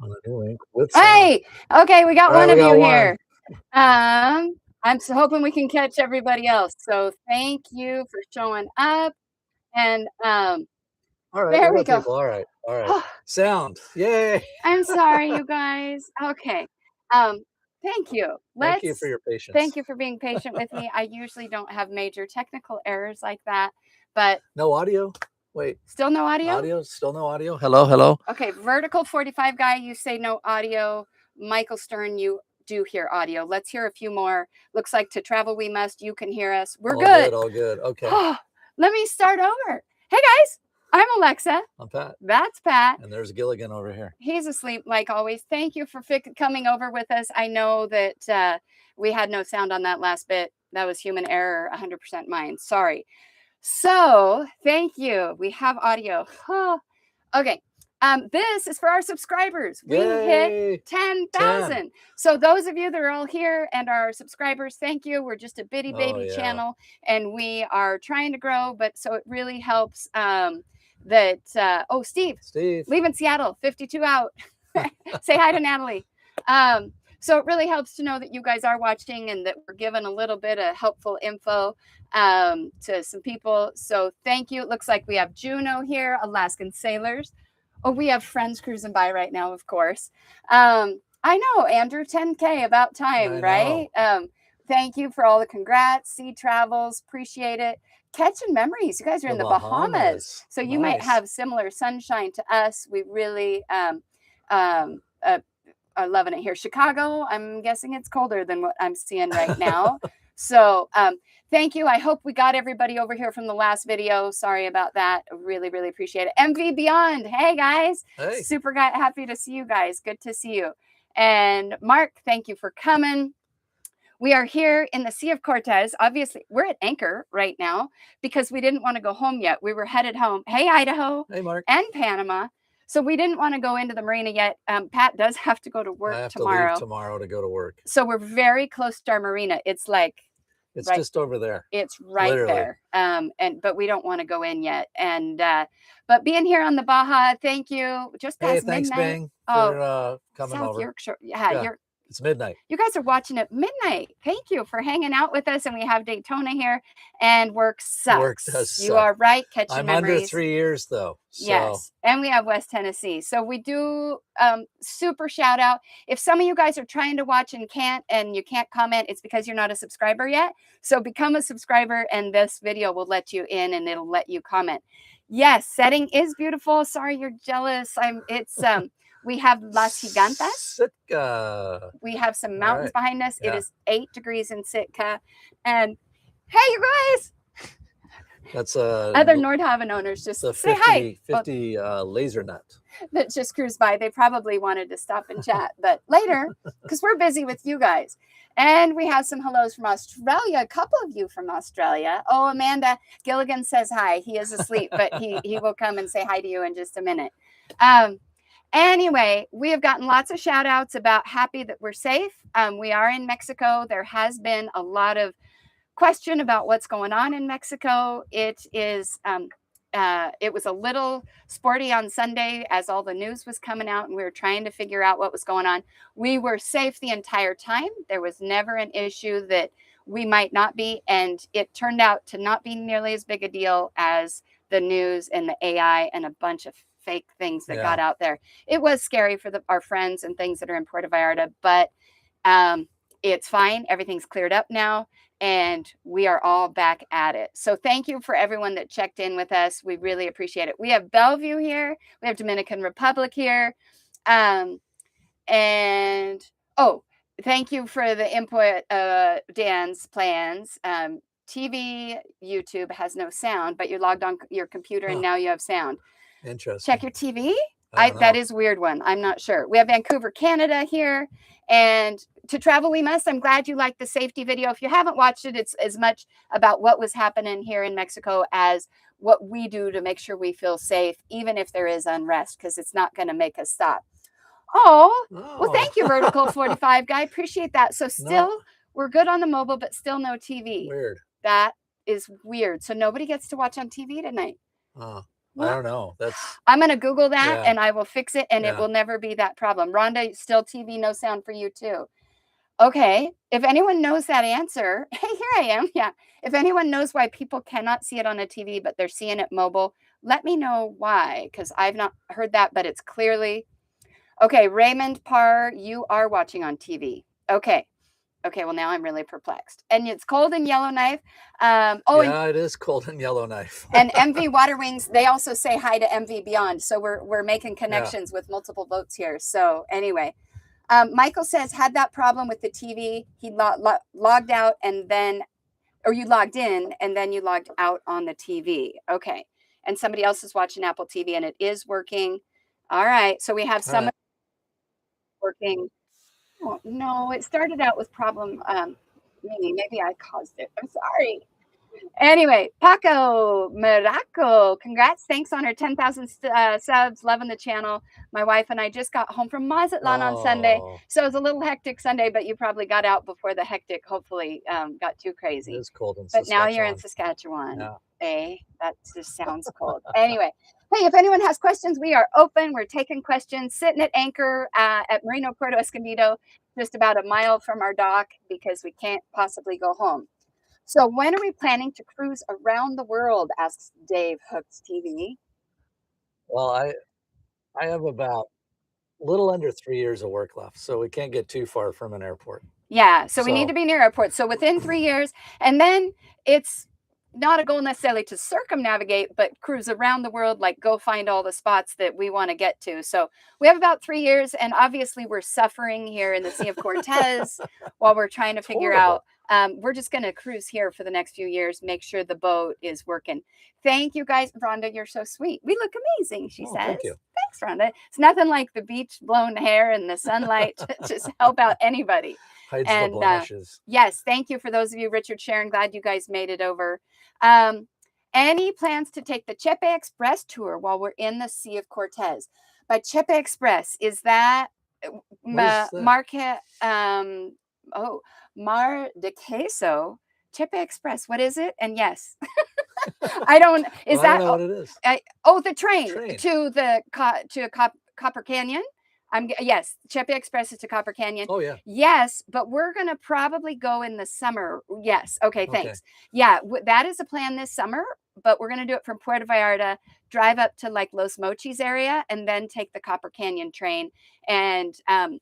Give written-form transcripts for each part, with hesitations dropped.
On a new link with sound. Hey, okay, we got All right, one we of got you one. here. I'm so hoping we can catch everybody else. So thank you for showing up. And All right, there we we got go. people. All right, all right. Sound. Yay. I'm sorry, you guys. Okay. Thank you. Thank you for your patience. Thank you for being patient with me. I usually don't have major technical errors like that, but No audio? Wait. still no audio? Audio? Still no audio? Hello, hello. Okay, Vertical 45 guy, you say no audio. Michael Stern, you do hear audio. Let's hear a few more. Looks like to travel we must. You can hear us. We're good. All good. Okay. Let me start over. Hey guys, I'm Alexa. I'm Pat. That's Pat. And there's Gilligan over here. He's asleep like always. Thank you for coming over with us. I know that we had no sound on that last bit. That was human error, 100% mine. Sorry. So thank you. We have audio. Okay. This is for our subscribers. We hit 10,000. So those of you that are all here and are subscribers, thank you. We're just a bitty baby channel and we are trying to grow, but so it really helps Steve, leaving Seattle, 52 out. Say hi to Natalie. So it really helps to know that you guys are watching and that we're giving a little bit of helpful info to some people. So thank you. It looks like we have Juno here, Alaskan Sailors. Oh, we have friends cruising by right now, of course. I know, Andrew, 10K, about time, right? Thank you for all the congrats. Sea Travels, appreciate it. Catching memories. You guys are in the Bahamas. So you might have similar sunshine to us. We really are loving it here. Chicago, I'm guessing it's colder than what I'm seeing right now. So thank you. I hope we got everybody over here from the last video. Sorry about that. Really, really appreciate it. MV Beyond. Hey, guys. Hey. Super happy to see you guys. Good to see you. And Mark, thank you for coming. We are here in the Sea of Cortez. Obviously, we're at anchor right now because we didn't want to go home yet. We were headed home. Hey, Idaho. Hey, Mark. And Panama. So we didn't want to go into the marina yet. Pat does have to go to work tomorrow. I have to leave tomorrow to go to work. So we're very close to our marina. It's like... It's just over there. It's right there. But we don't want to go in yet. And but being here on the Baja, thank you. Just past midnight. Thanks, Bing, for coming South over. Yorkshire. Yeah. It's midnight. You guys are watching at midnight. Thank you for hanging out with us. And we have Daytona here. And work sucks. Work does suck. You are right. Catching memories. I'm under 3 years, though. So. Yes. And we have West Tennessee. So we do super shout out. If some of you guys are trying to watch and you can't comment, it's because you're not a subscriber yet. So become a subscriber and this video will let you in and it'll let you comment. Yes, setting is beautiful. Sorry, you're jealous. We have Las Gigantas. Sitka. We have some mountains behind us. Yeah. It is 8 degrees in Sitka. And hey, you guys. That's other Nordhavn owners just say hi. 50 laser nut. That just cruised by. They probably wanted to stop and chat, but later, because we're busy with you guys. And we have some hellos from Australia, a couple of you from Australia. Oh, Amanda Gilligan says hi. He is asleep, but he will come and say hi to you in just a minute. Anyway, we have gotten lots of shout outs about happy that we're safe. We are in Mexico. There has been a lot of question about what's going on in Mexico. It is it was a little sporty on Sunday as all the news was coming out and we were trying to figure out what was going on. We were safe the entire time. There was never an issue that we might not be, and it turned out to not be nearly as big a deal as the news and the AI and a bunch of fake things that got out there. It was scary for our friends and things that are in Puerto Vallarta, but it's fine. Everything's cleared up now. And we are all back at it. So thank you for everyone that checked in with us. We really appreciate it. We have Bellevue here. We have Dominican Republic here. And thank you for the input, Dan's plans. TV, YouTube has no sound, but you're logged on your computer and now you have sound. Interesting. Check your TV. That is a weird one. I'm not sure. We have Vancouver, Canada here. And To Travel We Must. I'm glad you liked the safety video. If you haven't watched it, it's as much about what was happening here in Mexico as what we do to make sure we feel safe, even if there is unrest, because it's not going to make us stop. Well, thank you, Vertical 45 guy. Appreciate that. So still, we're good on the mobile, but still no TV. Weird. That is weird. So nobody gets to watch on TV tonight. I don't know. That's I'm going to Google that yeah. and I will fix it, and it Yeah. will never be that problem. Rhonda, still TV, no sound for you too. Okay. If anyone knows that answer, hey, here I am. Yeah. If anyone knows why people cannot see it on a TV, but they're seeing it mobile, let me know why, because I've not heard that, but it's clearly okay. Raymond Parr, you are watching on TV. Okay. Okay. Well, now I'm really perplexed. And it's cold in Yellowknife. Yeah, it is cold in Yellowknife. And MV Water Wings, they also say hi to MV Beyond. So we're making Yeah. connections with multiple votes here. So anyway, Michael says, had that problem with the TV. He logged out and then, or you logged in and then you logged out on the TV. Okay. And somebody else is watching Apple TV and it is working. All right. So we have All some right. working. Oh, no, it started out with problem. Maybe I caused it. I'm sorry. Anyway, Paco Miraco, congrats. Thanks on our 10,000 subs. Loving the channel. My wife and I just got home from Mazatlan on Sunday. Oh, So it was a little hectic Sunday, but you probably got out before the hectic, hopefully, got too it crazy. is cold in But now you're in Saskatchewan. Saskatchewan. Yeah. Eh? That just sounds cold. Anyway, hey, if anyone has questions, we are open. We're taking questions, sitting at anchor at Marino Puerto Escondido, just about a mile from our dock because we can't possibly go home. So when are we planning to cruise around the world? Asks Dave Hooks TV. Well, I have about a little under 3 years of work left, so we can't get too far from an airport. Yeah, so we need to So be near airports. So within 3 years, and then it's not a goal necessarily to circumnavigate, but cruise around the world, like go find all the spots that we want to get to. So we have about 3 years, and obviously we're suffering here in the Sea of Cortez while we're trying to it's figure horrible. out. We're just going to cruise here for the next few years, make sure the boat is working. Thank you guys. Rhonda, you're so sweet. We look amazing, she Oh, says. thank you. Thanks, Rhonda. It's nothing like the beach blown hair and the sunlight to just help out anybody. Hides the And blemishes. yes, thank you for those of you, Richard, Sharon. Glad you guys made it over. Any plans to take the Chepe Express tour while we're in the Sea of Cortez? By Chepe Express, is that What is that? Mar de Queso? Chepe Express, what is it? And yes, I don't. Is Well, I that? don't know what it is. The train Train. to the Copper Canyon. Yes, Chepe Express is to Copper Canyon. Oh yeah. Yes, but we're gonna probably go in the summer. Yes. Okay. Okay. Thanks. Yeah, that is a plan this summer. But we're gonna do it from Puerto Vallarta, drive up to like Los Mochis area, and then take the Copper Canyon train. And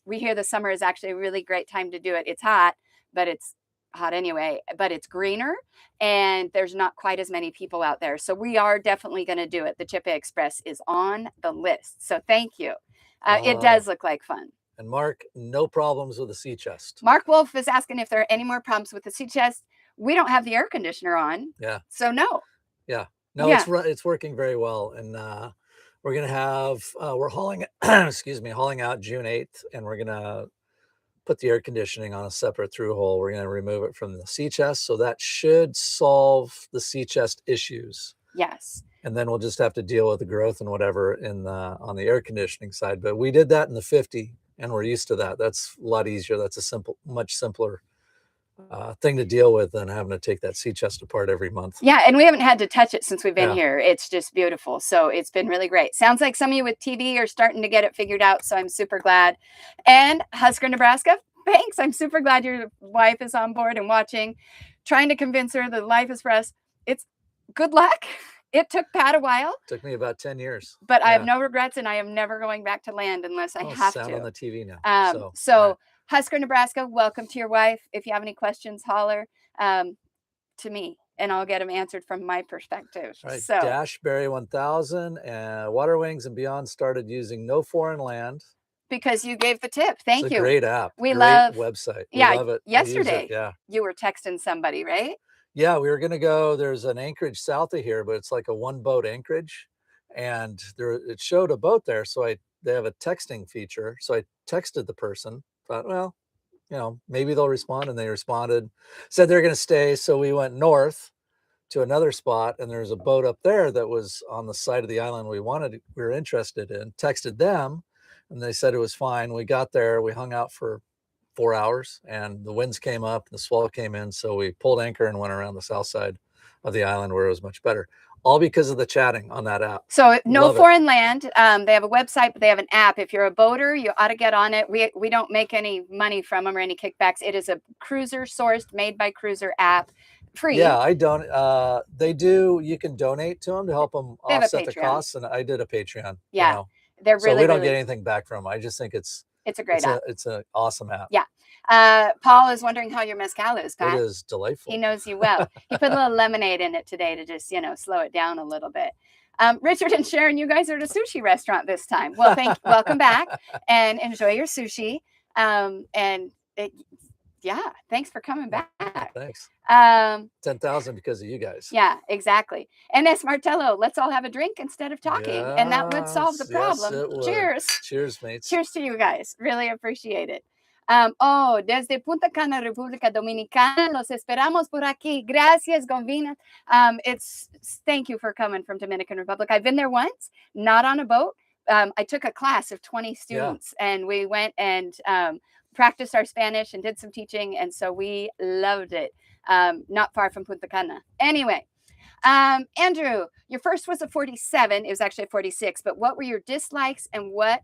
we hear the summer is actually a really great time to do it. It's hot, but it's hot anyway. But it's greener, and there's not quite as many people out there. So we are definitely going to do it. The Chepe Express is on the list. So thank you. It does look like fun. And Mark, no problems with the sea chest. Mark Wolf is asking if there are any more problems with the sea chest. We don't have the air conditioner on. Yeah. So no. Yeah. No, Yeah. it's working very well. And we're going to have, we're hauling out June 8th, and we're going to put the air conditioning on a separate through hole. We're going to remove it from the sea chest. So that should solve the sea chest issues. Yes. And then we'll just have to deal with the growth and whatever on the air conditioning side. But we did that in the 50, and we're used to that. That's a lot easier. That's a much simpler thing to deal with than having to take that sea chest apart every month. Yeah, and we haven't had to touch it since we've been here. It's just beautiful. So it's been really great. Sounds like some of you with TV are starting to get it figured out. So I'm super glad. And Husker, Nebraska, thanks. I'm super glad your wife is on board and watching, trying to convince her that life is for us. It's good luck. It took Pat a while. Took me about 10 years. But I have no regrets, and I am never going back to land unless I have to. On the TV now. So Husker, Nebraska, welcome to your wife. If you have any questions, holler to me, and I'll get them answered from my perspective. Right. So Dashberry 1000 and Water Wings and Beyond started using No Foreign Land. Because you gave the tip. Thank you. It's a great app. We great love website. We yeah. love it. Yesterday, you were texting somebody, right? Yeah, we were going to go. There's an anchorage south of here, but it's like a one boat anchorage, and it showed a boat there. So they have a texting feature. So I texted the person. Thought, well, maybe they'll respond, and they responded. Said they're going to stay. So we went north to another spot, and there's a boat up there that was on the side of the island we were interested in. Texted them, and they said it was fine. We got there. We hung out for 4 hours, and the winds came up, the swell came in, so we pulled anchor and went around the south side of the island where it was much better. all because of the chatting on that app. So no Love it. foreign land. They have a website, but they have an app. If you're a boater, you ought to get on it. We don't make any money from them or any kickbacks. It is a cruiser sourced, made by cruiser app, free. Yeah, I don't. They do. You can donate to them to help them They have a offset the Patreon. costs, and I did a Patreon. Yeah, You know, they're so really we don't really get anything back from them. I just think it's a great app. It's an awesome app. Yeah. Paul is wondering how your mezcal is, Pat. It is delightful. He knows you well. He put a little lemonade in it today to just, you know, slow it down a little bit. Richard and Sharon, you guys are at a sushi restaurant this time. Well, welcome back and enjoy your sushi. Yeah, thanks for coming back. Thanks. 10,000 because of you guys. Yeah, exactly. And S. Martello, let's all have a drink instead of talking. Yes, and that would solve the problem. Yes, it would. Cheers. Cheers, mates. Cheers to you guys. Really appreciate it. Desde Punta Cana, República Dominicana, los esperamos por aquí. Gracias, Gonvina. Thank you for coming from Dominican Republic. I've been there once, not on a boat. I took a class of 20 students, and we went and practiced our Spanish and did some teaching, and so we loved it. Not far from Punta Cana. Anyway, Andrew, your first was a 47. It was actually a 46, but what were your dislikes, and what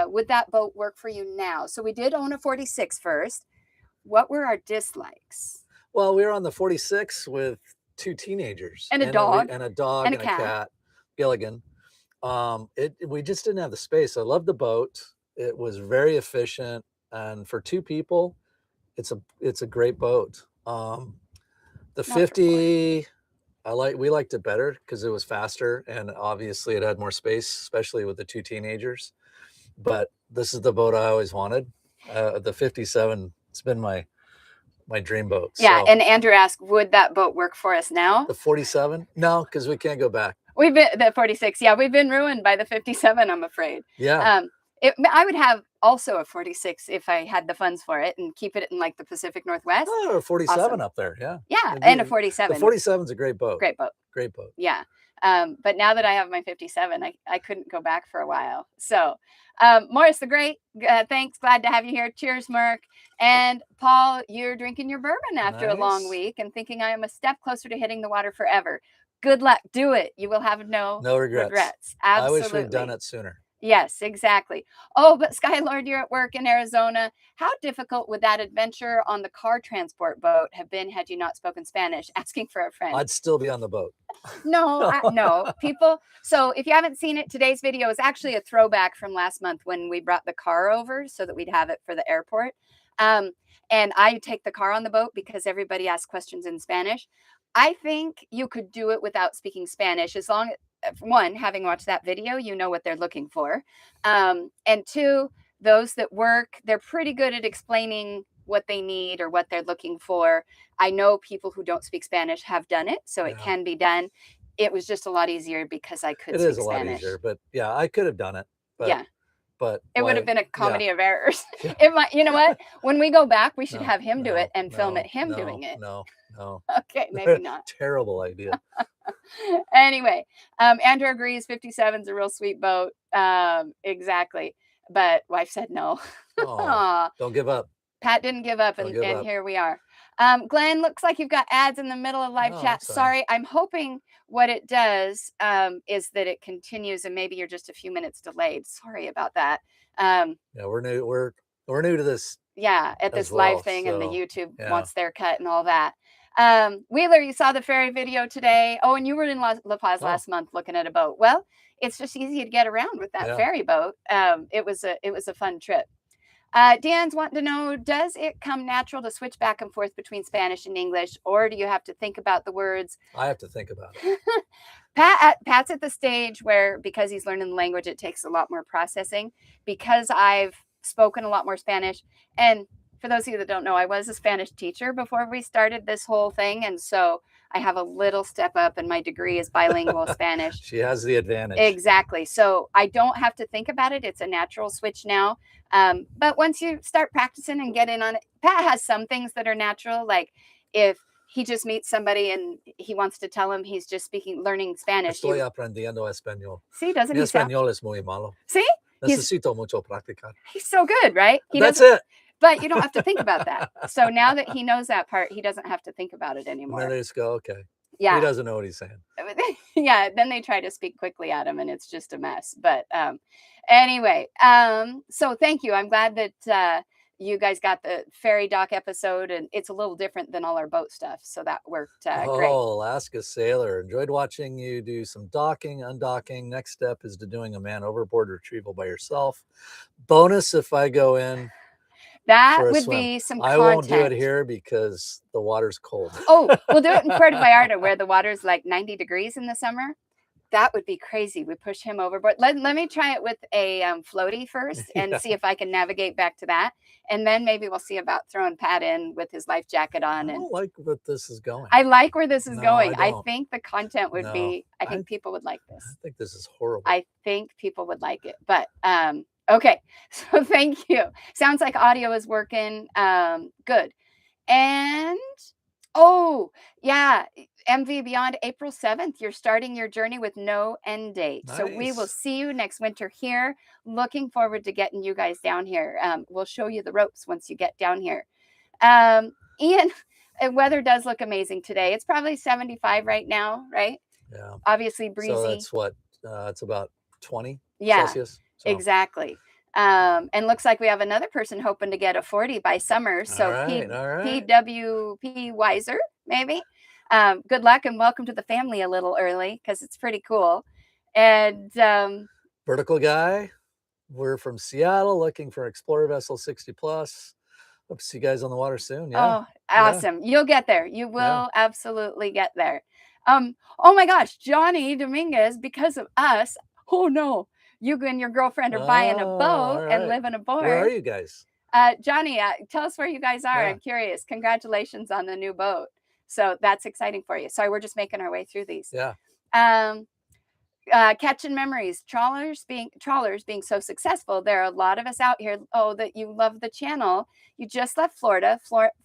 would that boat work for you now? So we did own a 46 first. What were our dislikes? Well, we were on the 46 with 2 teenagers and a dog and a cat, Gilligan. We just didn't have the space. I loved the boat. It was very efficient, and for 2 people, it's a great boat. The 50, we liked it better because it was faster, and obviously it had more space, especially with the 2 teenagers. But this is the boat I always wanted. The 57, it's been my dream boat. Yeah, so. And Andrew asked, would that boat work for us now? The 47? No, because we can't go back. We've been the 46. Yeah, we've been ruined by the 57, I'm afraid. Yeah. I would have also a 46 if I had the funds for it and keep it in like the Pacific Northwest. Oh, a 47 awesome. Up there, yeah. Yeah, and a 47. The 47's a great boat. Great boat. Great boat. Yeah. But now that I have my 57, I couldn't go back for a while. So Morris the Great, thanks. Glad to have you here. Cheers, Merck. And Paul, you're drinking your bourbon after a long week and thinking I am a step closer to hitting the water forever. Good luck. Do it. You will have no regrets. Absolutely. I wish we'd done it sooner. Yes, exactly. Oh, but Skylord, you're at work in Arizona. How difficult would that adventure on the car transport boat have been had you not spoken Spanish? Asking for a friend. I'd still be on the boat. No, people. So if you haven't seen it, today's video is actually a throwback from last month when we brought the car over so that we'd have it for the airport. And I take the car on the boat because everybody asks questions in Spanish. I think you could do it without speaking Spanish as long as, one, having watched that video, you know what they're looking for. And 2, those that work, they're pretty good at explaining what they need or what they're looking for. I know people who don't speak Spanish have done it, so it can be done. It was just a lot easier because I could speak Spanish. It is a lot easier, but yeah, I could have done it. But, but it would have been a comedy of errors. It might, you know what? When we go back, we should have him do it and film it him doing it. No. Okay, maybe not. Terrible idea. Anyway, Andrew agrees 57's a real sweet boat. Exactly. But wife said no. Oh, don't give up. Pat didn't give up, and here we are. Glenn, looks like you've got ads in the middle of live chat. Sorry. I'm hoping what it does is that it continues, and maybe you're just a few minutes delayed. Sorry about that. Yeah, we're new to this. Yeah, at this live thing, and the YouTube wants their cut and all that. Wheeler, you saw the ferry video today. Oh, and you were in La Paz last month looking at a boat. Well, it's just easy to get around with that ferry boat. It was a fun trip. Dan's wanting to know, does it come natural to switch back and forth between Spanish and English, or do you have to think about the words? I have to think about it. Pat's at the stage where, because he's learning the language, it takes a lot more processing. Because I've spoken a lot more Spanish, and for those of you that don't know, I was a Spanish teacher before we started this whole thing, and so I have a little step up, and my degree is bilingual Spanish. She has the advantage. Exactly. So I don't have to think about it. It's a natural switch now. But once you start practicing and get in on it, Pat has some things that are natural. Like if he just meets somebody and he wants to tell him he's just learning Spanish. Estoy aprendiendo español. See, doesn't he? Mi español es muy malo. See? Necesito mucho practicar. He's so good, right? That's it. But you don't have to think about that. So now that he knows that part, he doesn't have to think about it anymore. And then they just go, okay. Yeah. He doesn't know what he's saying. Yeah, then they try to speak quickly at him and it's just a mess. But anyway, so thank you. I'm glad that you guys got the ferry dock episode, and it's a little different than all our boat stuff. So that worked great. Oh, Alaska Sailor. Enjoyed watching you do some docking, undocking. Next step is to doing a man overboard retrieval by yourself. Bonus if I go in That for a would swim. be some I content. won't do it here because the water's cold. Oh, we'll do it in Puerto Vallarta where the water's like 90 degrees in the summer. That would be crazy. We push him overboard. Let me try it with a floaty first and see if I can navigate back to that. And then maybe we'll see about throwing Pat in with his life jacket on. I And don't like what this is going. I like where this is No, going. I I don't. think the content would No, be, I think people would like this. I think this is horrible. I think people would like it. But okay. So thank you. Sounds like audio is working. Good. And oh, yeah. MV Beyond April 7th. You're starting your journey with no end date. Nice. So we will see you next winter here. Looking forward to getting you guys down here. We'll show you the ropes once you get down here. Ian, weather does look amazing today. It's probably 75 right now, right? Yeah. Obviously breezy. So that's what, it's about 20 yeah, Celsius. So. Exactly. And looks like we have another person hoping to get a 40 by summer. So all right. PWP Wiser, maybe. Good luck and welcome to the family a little early because it's pretty cool. And Vertical Guy, we're from Seattle looking for Explorer Vessel 60 plus. Hope to see you guys on the water soon. Yeah. Oh, awesome. Yeah. You'll get there. You will absolutely get there. Oh my gosh, Johnny Dominguez, because of us. Oh no, you and your girlfriend are buying a boat and living aboard. Where are you guys? Johnny, tell us where you guys are. I'm curious. Congratulations on the new boat. So that's exciting for you. Sorry, we're just making our way through these. Yeah. Catching memories. Trawlers being so successful. There are a lot of us out here. Oh, that you love the channel. You just left Florida.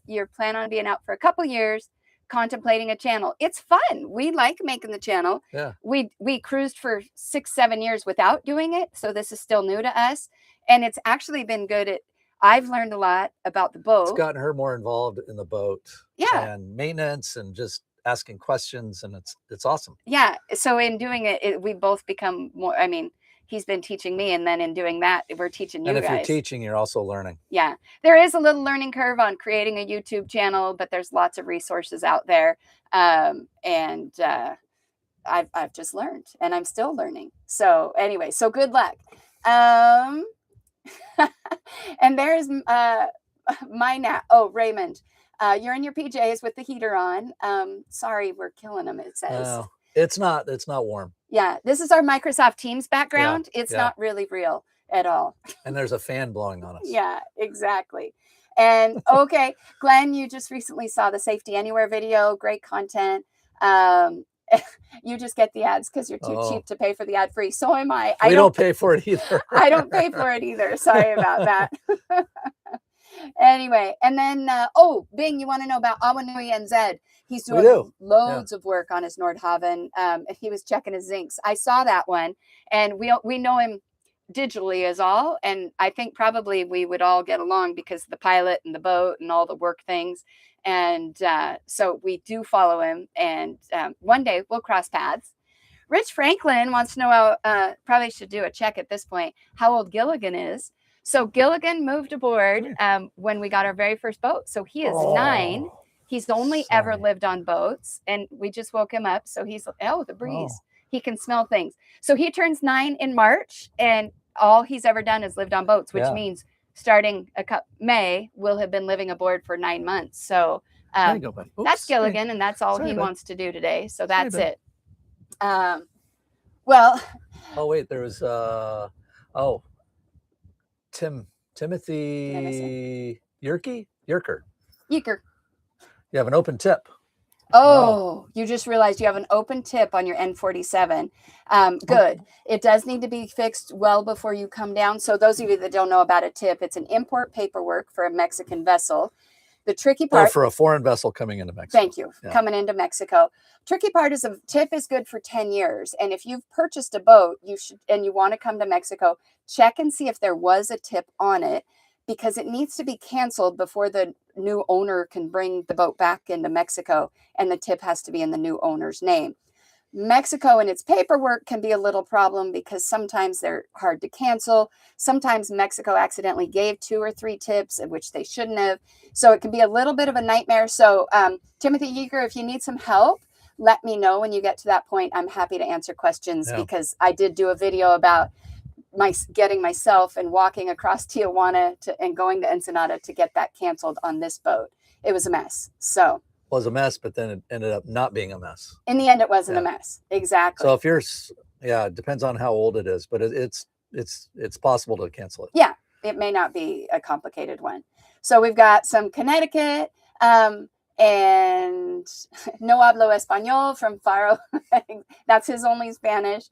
You're planning on being out for a couple years, contemplating a channel. It's fun. We like making the channel. Yeah. We cruised for 6-7 years without doing it. So this is still new to us. And it's actually been good. I've learned a lot about the boat. It's gotten her more involved in the boat. Yeah. And maintenance and just asking questions, and it's awesome. Yeah. So in doing it, we both become more, I mean, he's been teaching me, and then in doing that, we're teaching you guys. And if you're teaching, you're also learning. Yeah. There is a little learning curve on creating a YouTube channel, but there's lots of resources out there. I've just learned, and I'm still learning. So anyway, so good luck. And there's Raymond. You're in your PJs with the heater on. Sorry, we're killing them, it says. No, it's not warm. Yeah, this is our Microsoft Teams background. Yeah, it's not really real at all. And there's a fan blowing on us. Yeah, exactly. And okay, Glenn, you just recently saw the Safety Anywhere video. Great content. You just get the ads because you're too cheap to pay for the ad free. So am I. We don't pay for it either. I don't pay for it either. Sorry about that. Anyway, and then, Bing, you want to know about Awanui and Zed. He's doing loads of work on his Nordhavn. He was checking his zincs. I saw that one, and we know him digitally as all. And I think probably we would all get along because of the pilot and the boat and all the work things. And so we do follow him. And one day we'll cross paths. Rich Franklin wants to know how, probably should do a check at this point, how old Gilligan is. So Gilligan moved aboard when we got our very first boat. So he is 9. He's only ever lived on boats. And we just woke him up. So he's, the breeze. He can smell things. So he turns 9 in March. And all he's ever done is lived on boats, which means starting May, will have been living aboard for 9 months. So there you go, buddy. Oops, that's Gilligan. And that's all he wants to do today. So that's it. Well. Oh, wait, there was, Timothy Yerker. You have an open tip. Oh, you just realized you have an open tip on your N47. Good. It does need to be fixed well before you come down. So those of you that don't know about a tip, it's an import paperwork for a Mexican vessel. The tricky part for a foreign vessel coming into Mexico. Thank you. Yeah. Coming into Mexico. Tricky part is a tip is good for 10 years. And if you've purchased a boat, you want to come to Mexico, check and see if there was a tip on it. because it needs to be canceled before the new owner can bring the boat back into Mexico, and the tip has to be in the new owner's name. Mexico and its paperwork can be a little problem because sometimes they're hard to cancel. Sometimes Mexico accidentally gave 2 or 3 tips, which they shouldn't have. So it can be a little bit of a nightmare. So Timothy Yeager, if you need some help, let me know when you get to that point. I'm happy to answer questions because I did do a video about getting myself and walking across Tijuana and going to Ensenada to get that canceled on this boat. It was a mess. So was a mess, but then it ended up not being a mess. In the end, it wasn't a mess. Exactly. So if you're, it depends on how old it is, but it's possible to cancel it. Yeah, it may not be a complicated one. So we've got some Connecticut and no hablo español from Faro. That's his only Spanish.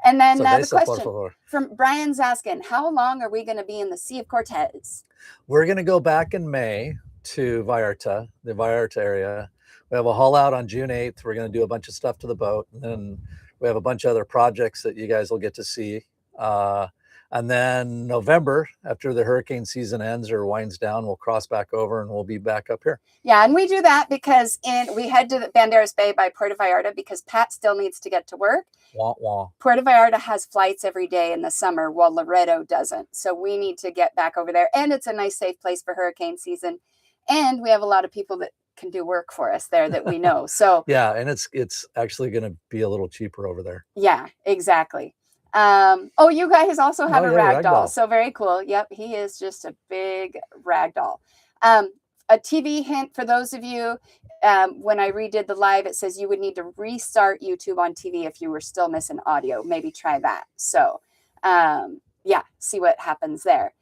And then the question from Brian's asking, how long are we going to be in the Sea of Cortez? We're going to go back in May to Vallarta, the Vallarta area. We have a haul out on June 8th. We're going to do a bunch of stuff to the boat. And then we have a bunch of other projects that you guys will get to see. And then November, after the hurricane season ends or winds down, we'll cross back over and we'll be back up here. Yeah, and we do that because we head to the Banderas Bay by Puerto Vallarta because Pat still needs to get to work. Wah, wah. Puerto Vallarta has flights every day in the summer while Laredo doesn't. So we need to get back over there. And it's a nice, safe place for hurricane season. And we have a lot of people that can do work for us there that we know. So yeah, and it's actually going to be a little cheaper over there. Yeah, exactly. Oh, you guys also have a ragdoll. So very cool. Yep, he is just a big ragdoll. A TV hint for those of you, when I redid the live, it says you would need to restart YouTube on TV if you were still missing audio. Maybe try that. So yeah, see what happens there.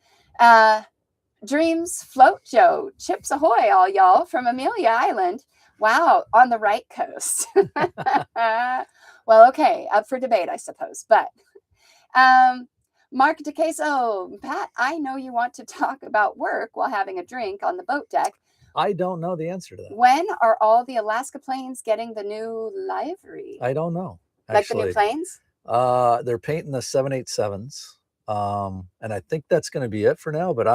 Dreams float Joe. Chips ahoy, all y'all, from Amelia Island. Wow, on the right coast. Well, okay, up for debate, I suppose. But Mark DeCaso, Pat, I know you want to talk about work while having a drink on the boat deck. I don't know the answer to that. When are all the Alaska planes getting the new livery? I don't know. Like the new planes? They're painting the 787s. And I think that's going to be it for now, but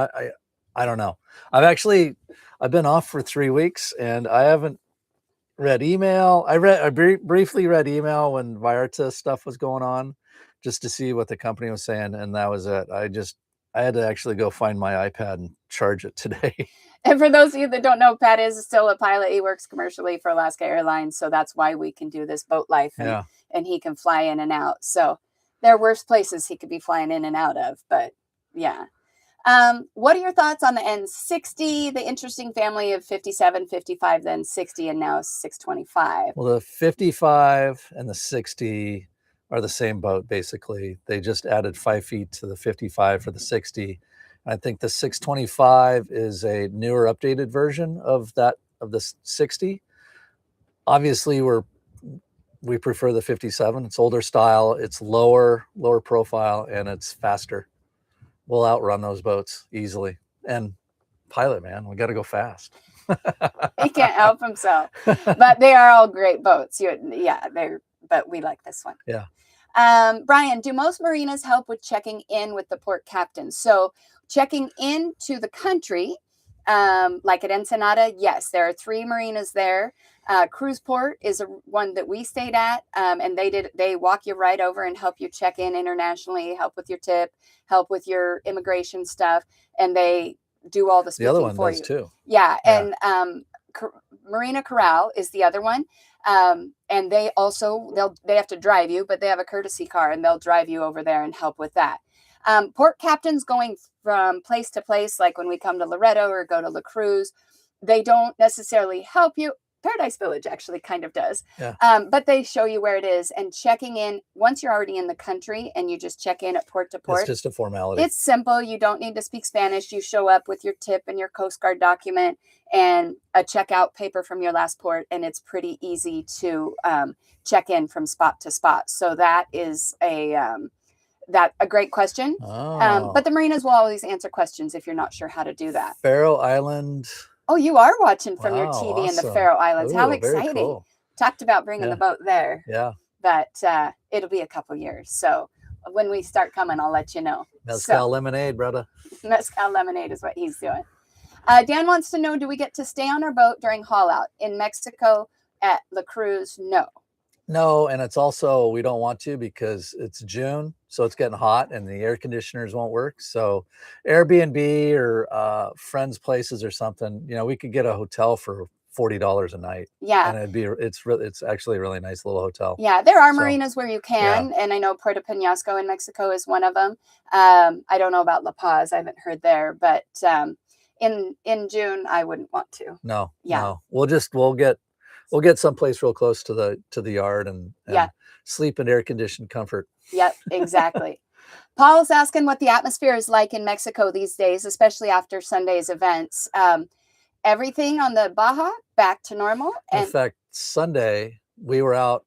I don't know. I've been off for 3 weeks and I haven't read email. I briefly read email when Vallarta stuff was going on just to see what the company was saying. And that was it. I had to actually go find my iPad and charge it today. And for those of you that don't know, Pat is still a pilot. He works commercially for Alaska Airlines. So that's why we can do this boat life and he can fly in and out. So there are worse places he could be flying in and out of, but yeah. What are your thoughts on the N60, the interesting family of 57, 55, then 60, and now 625? Well, the 55 and the 60 are the same boat, basically. They just added 5 feet to the 55 for the 60. I think the 625 is a newer, updated version of the 60. Obviously, we prefer the 57. It's older style, it's lower profile, and it's faster. We'll outrun those boats easily. And pilot, man, we got to go fast. He can't help himself. But they are all great boats. But we like this one. Yeah. Brian, do most marinas help with checking in with the port captain? So checking into the country, like at Ensenada, yes, there are 3 marinas there. Cruzport is one that we stayed at, and they walk you right over and help you check in internationally, help with your tip, help with your immigration stuff, and they do all the speaking for you. The other one does too. Yeah, and Marina Corral is the other one, and they have to drive you, but they have a courtesy car, and they'll drive you over there and help with that. Port captains going from place to place, like when we come to Loretto or go to La Cruz, they don't necessarily help you. Paradise Village actually kind of does. Yeah. But they show you where it is, and checking in once you're already in the country and you just check in at port to port. It's just a formality. It's simple. You don't need to speak Spanish. You show up with your tip and your Coast Guard document and a checkout paper from your last port, and it's pretty easy to check in from spot to spot. So that is a great question. But the marinas will always answer questions if you're not sure how to do that. Faroe Island. Oh, you are watching from your TV in the Faroe Islands. Ooh, how exciting. Cool. Talked about bringing the boat there. Yeah. But it'll be a couple years. So when we start coming, I'll let you know. Mezcal lemonade, brother. Mezcal lemonade is what he's doing. Dan wants to know, do we get to stay on our boat during haul out in Mexico at La Cruz? No. No, and it's also, we don't want to because it's June, so it's getting hot and the air conditioners won't work. So Airbnb or friends' places or something, you know, we could get a hotel for $40 a night. Yeah. And it's actually a really nice little hotel. Yeah, there are marinas where you can, and I know Puerto Penasco in Mexico is one of them. I don't know about La Paz. I haven't heard there, but in June, I wouldn't want to. No. Yeah. No. We'll get someplace real close to the yard and sleep in air conditioned comfort. Yep, exactly. Paul's asking what the atmosphere is like in Mexico these days, especially after Sunday's events. Everything on the Baja back to normal. In fact, Sunday we were out.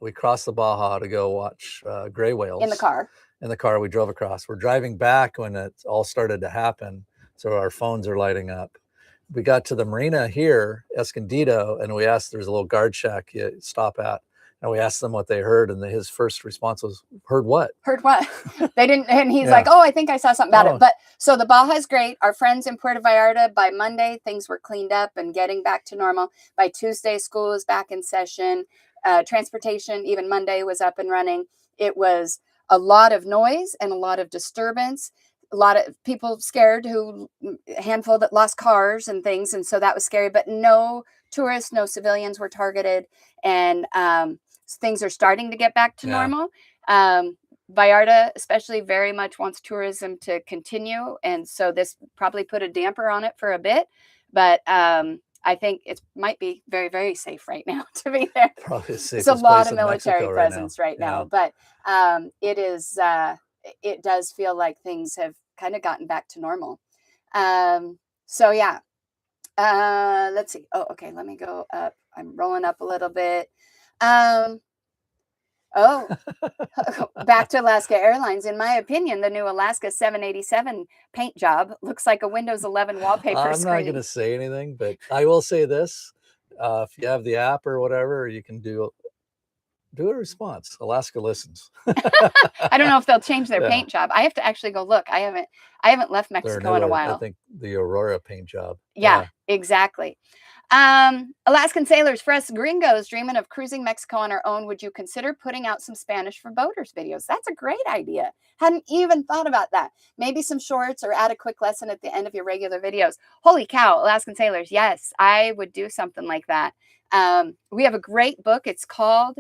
We crossed the Baja to go watch gray whales in the car. In the car, we drove across. We're driving back when it all started to happen, so our phones are lighting up. We got to the marina here, Escondido, and we asked, there's a little guard shack you stop at. And we asked them what they heard. And his first response was, heard what? Heard what? They didn't. And he's like, oh, I think I saw something about it. But so the Baja is great. Our friends in Puerto Vallarta, by Monday, things were cleaned up and getting back to normal. By Tuesday, school is back in session. Transportation, even Monday, was up and running. It was a lot of noise and a lot of disturbance. A lot of people scared, a handful that lost cars and things. And so that was scary, but no tourists, no civilians were targeted. And things are starting to get back to normal. Vallarta especially very much wants tourism to continue. And so this probably put a damper on it for a bit. But I think it might be very, very safe right now to be there. Probably it's a lot of military presence right now. But it does feel like things have kind of gotten back to normal. So yeah, let's see. Oh, okay. Let me go up. I'm rolling up a little bit. Back to Alaska Airlines. In my opinion, the new Alaska 787 paint job looks like a Windows 11 wallpaper screen. I'm not going to say anything, but I will say this. If you have the app or whatever, you can do a response. Alaska listens. I don't know if they'll change their paint job. I have to actually go look. I haven't left Mexico in a while. I think the Aurora paint job. Yeah, exactly. Alaskan sailors, for us gringos dreaming of cruising Mexico on our own, would you consider putting out some Spanish for boaters videos? That's a great idea. Hadn't even thought about that. Maybe some shorts or add a quick lesson at the end of your regular videos. Holy cow, Alaskan sailors. Yes, I would do something like that. We have a great book. It's called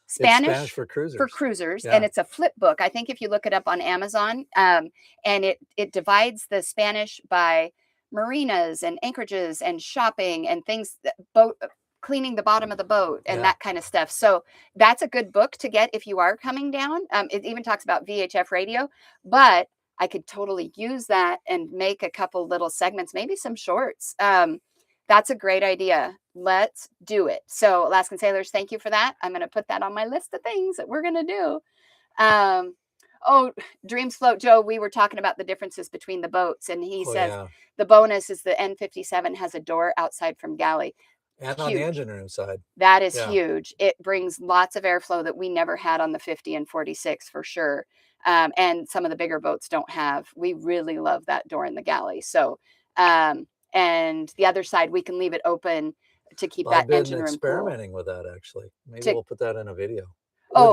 Spanish for Cruisers. And it's a flip book. I think if you look it up on Amazon, and it divides the Spanish by marinas and anchorages and shopping and things, cleaning the bottom of the boat and that kind of stuff. So that's a good book to get if you are coming down. It even talks about VHF radio, but I could totally use that and make a couple little segments, maybe some shorts. That's a great idea. Let's do it. So Alaskan sailors, thank you for that. I'm going to put that on my list of things that we're going to do. Dreams Float Joe, we were talking about the differences between the boats, and he says the bonus is the N57 has a door outside from galley. And on the engine room side. That is huge. It brings lots of airflow that we never had on the 50 and 46 for sure. And some of the bigger boats don't have. We really love that door in the galley. So, and the other side, we can leave it open to keep that engine room experimenting with that, actually. Maybe we'll put that in a video.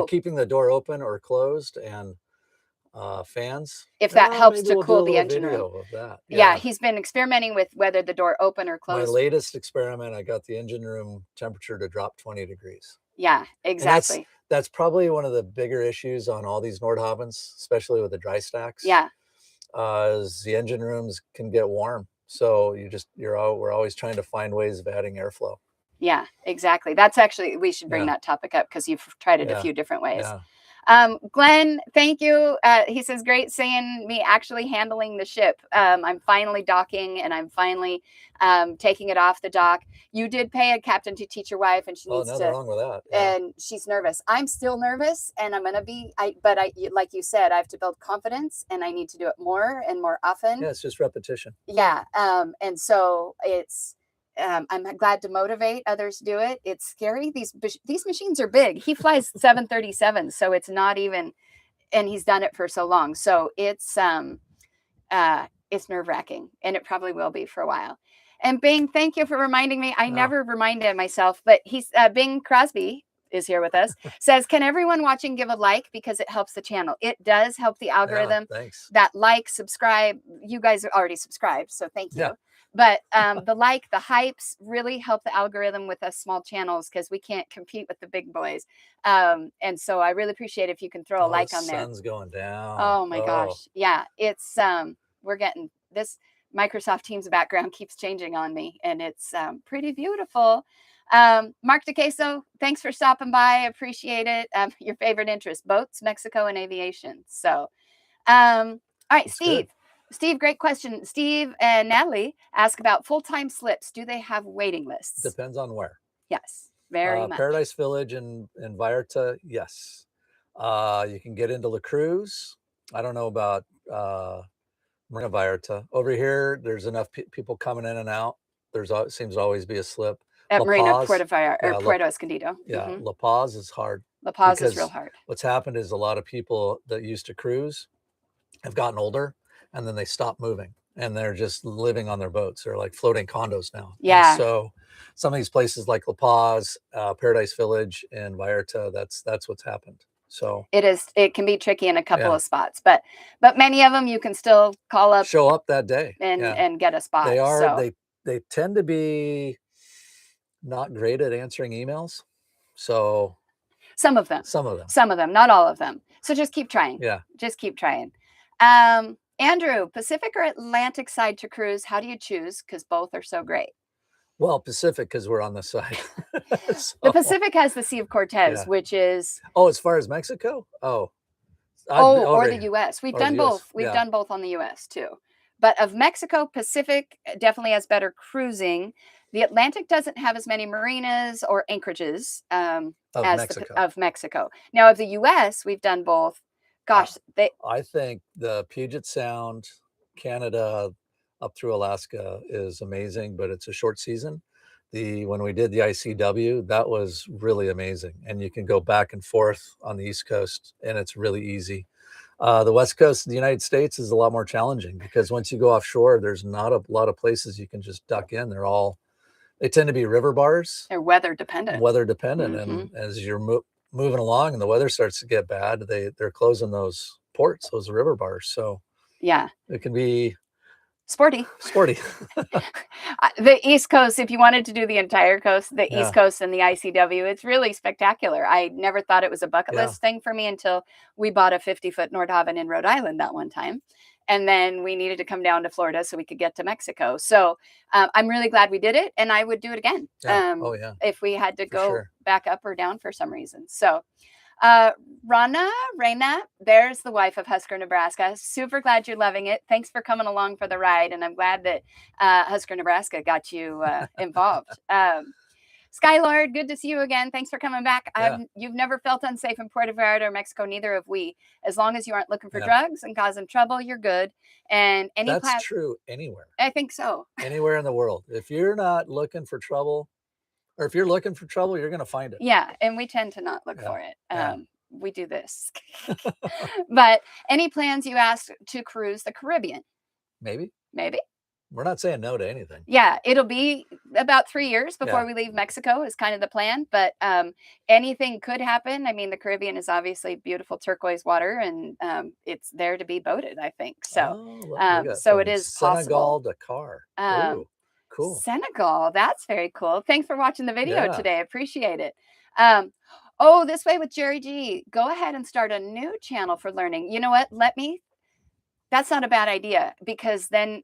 Keeping the door open or closed and fans. If that helps to cool the engine room. Of that. Yeah, he's been experimenting with whether the door open or closed. My latest experiment, I got the engine room temperature to drop 20 degrees. Yeah, exactly. That's probably one of the bigger issues on all these Nordhavns, especially with the dry stacks. Yeah. Is the engine rooms can get warm. So we're always trying to find ways of adding airflow. Yeah, exactly. That's actually, we should bring that topic up because you've tried it a few different ways. Yeah. Glenn, thank you. He says, great seeing me actually handling the ship. I'm finally docking and I'm finally taking it off the dock. You did pay a captain to teach your wife, and she needs nothing wrong with that. And she's nervous. I'm still nervous, and I'm going to be, but like you said, I have to build confidence, and I need to do it more and more often. Yeah, it's just repetition. Yeah. And so I'm glad to motivate others to do it. It's scary. These machines are big. He flies 737, so it's not even, and he's done it for so long. So it's nerve-wracking, and it probably will be for a while. And Bing, thank you for reminding me. I never reminded myself, but he's Bing Crosby is here with us. Says, can everyone watching give a like because it helps the channel? It does help the algorithm. Thanks. That like, subscribe. You guys are already subscribed, so thank you. But the like, the hypes really help the algorithm with us small channels because we can't compete with the big boys. And so I really appreciate if you can throw a like on there. The sun's going down. Oh my gosh. Yeah, it's we're getting this Microsoft Teams background keeps changing on me, and it's pretty beautiful. Mark DeQueso, thanks for stopping by. I appreciate it. Your favorite interest, boats, Mexico, and aviation. So, all right, Steve. Good. Steve, great question. Steve and Natalie ask about full-time slips. Do they have waiting lists? Depends on where. Yes, very much. Paradise Village and Vallarta, yes. You can get into La Cruz. I don't know about Marina Vallarta. Over here, there's enough people coming in and out. Seems to always be a slip. At Marina Puerto Vallarta, or Puerto Escondido. Yeah, La Paz is hard. La Paz is real hard. What's happened is a lot of people that used to cruise have gotten older, and then they stop moving, and they're just living on their boats. They're like floating condos now. Yeah. And so some of these places like La Paz, Paradise Village, and Vallarta, that's what's happened. So it can be tricky in a couple of spots, but many of them you can still call up, show up that day, and get a spot. They tend to be not great at answering emails. So some of them, not all of them. So just keep trying. Yeah. Just keep trying. Andrew, Pacific or Atlantic side to cruise? How do you choose? Because both are so great. Well, Pacific, because we're on the side. The Pacific has the Sea of Cortez, which is... Oh, as far as Mexico? Or the U.S. We've done both. We've done both on the U.S. too. But of Mexico, Pacific definitely has better cruising. The Atlantic doesn't have as many marinas or anchorages of Mexico. Now, of the U.S., we've done both. Gosh, I think the Puget Sound, Canada, up through Alaska is amazing, but it's a short season. When we did the ICW, that was really amazing. And you can go back and forth on the East Coast, and it's really easy. The West Coast of the United States is a lot more challenging because once you go offshore, there's not a lot of places you can just duck in. They tend to be river bars. They're weather dependent. And as you're moving along and the weather starts to get bad, they're closing those ports, those river bars. So yeah, it can be sporty. The East Coast, if you wanted to do the entire coast, the East Coast and the ICW, it's really spectacular. I never thought it was a bucket list thing for me until we bought a 50-foot Nordhavn in Rhode Island that one time. And then we needed to come down to Florida so we could get to Mexico. So I'm really glad we did it, and I would do it again. If we had to go back up or down for some reason. So Raina, there's the wife of Husker, Nebraska. Super glad you're loving it. Thanks for coming along for the ride. And I'm glad that Husker, Nebraska got you involved. Skylord, good to see you again. Thanks for coming back. You've never felt unsafe in Puerto Vallarta or Mexico. Neither have we. As long as you aren't looking for drugs and causing trouble, you're good. And that's true anywhere. I think so. Anywhere in the world. If you're not looking for trouble, or if you're looking for trouble, you're going to find it. Yeah, and we tend to not look for it. We do this. But any plans you asked to cruise the Caribbean? Maybe. We're not saying no to anything. Yeah, it'll be about 3 years before we leave Mexico is kind of the plan. But anything could happen. I mean, the Caribbean is obviously beautiful turquoise water, and it's there to be boated, I think. So, so it is Senegal, possible. Dakar. Ooh, cool. Senegal, that's very cool. Thanks for watching the video today. I appreciate it. This way with Jerry G. Go ahead and start a new channel for learning. You know what? That's not a bad idea, because then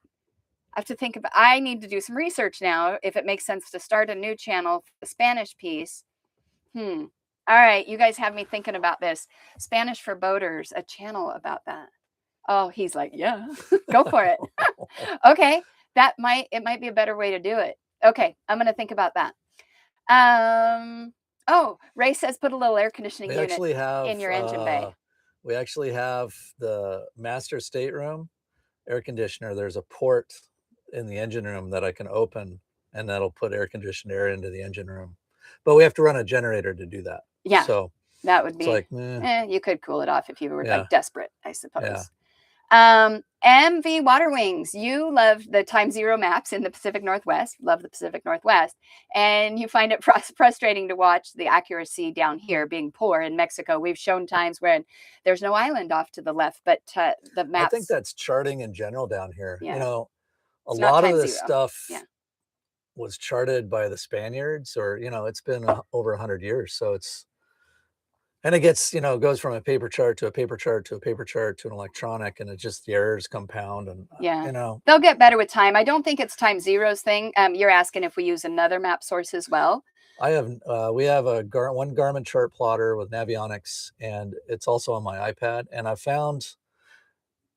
I have to think about, I need to do some research now if it makes sense to start a new channel for the Spanish piece. All right, you guys have me thinking about this. Spanish for boaters, a channel about that. Oh, he's like, yeah, go for it. Okay, it might be a better way to do it. Okay, I'm gonna think about that. Ray says put a little air conditioning unit in your engine bay. We actually have the master stateroom air conditioner. There's a port in the engine room that I can open, and that'll put air conditioned air into the engine room. But we have to run a generator to do that. Yeah. So That would It's be, like, eh, you could cool it off if you were yeah, like desperate, I yeah. suppose. MV Water Wings, you love the time zero maps in the Pacific Northwest, love the Pacific Northwest, and you find it frustrating to watch the accuracy down here being poor in Mexico. We've shown times when there's no island off to the left, but the I think maps, that's charting in general down here. You yeah, know, a it's not lot of time this zero. stuff Yeah. was charted by the Spaniards, or it's been over 100 years. So and it gets, goes from a paper chart to a paper chart to a paper chart to an electronic, and it just the errors compound, and Yeah. They'll get better with time. I don't think it's time zeros thing. You're asking if we use another map source as well. we have one Garmin chart plotter with Navionics, and it's also on my iPad. And I found